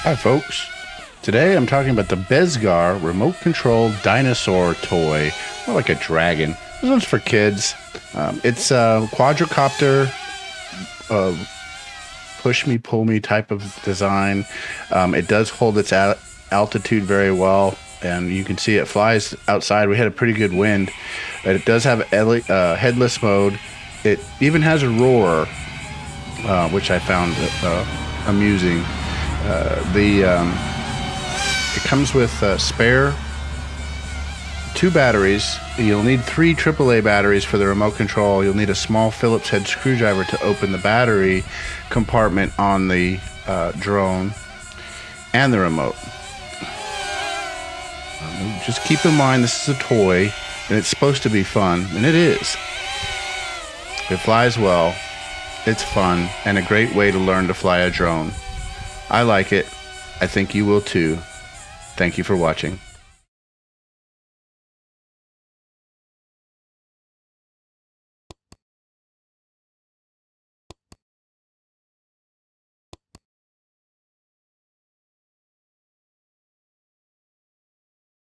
Hi, folks. Today I'm talking about the BEZGAR remote control dinosaur toy, more like a dragon. This one's for kids. It's a quadrocopter, push me, pull me type of design. It does hold its altitude very well, and you can see it flies outside. We had a pretty good wind, but it does have headless mode. It even has a roar, which I found amusing. It comes with spare 2 batteries. You'll need 3 AAA batteries for the remote control. You'll need a small Phillips head screwdriver to open the battery compartment on the drone and the remote. Just keep in mind this is a toy and it's supposed to be fun, and it is. It flies well, it's fun, and a great way to learn to fly a drone. I like it. I think you will too. Thank you for watching.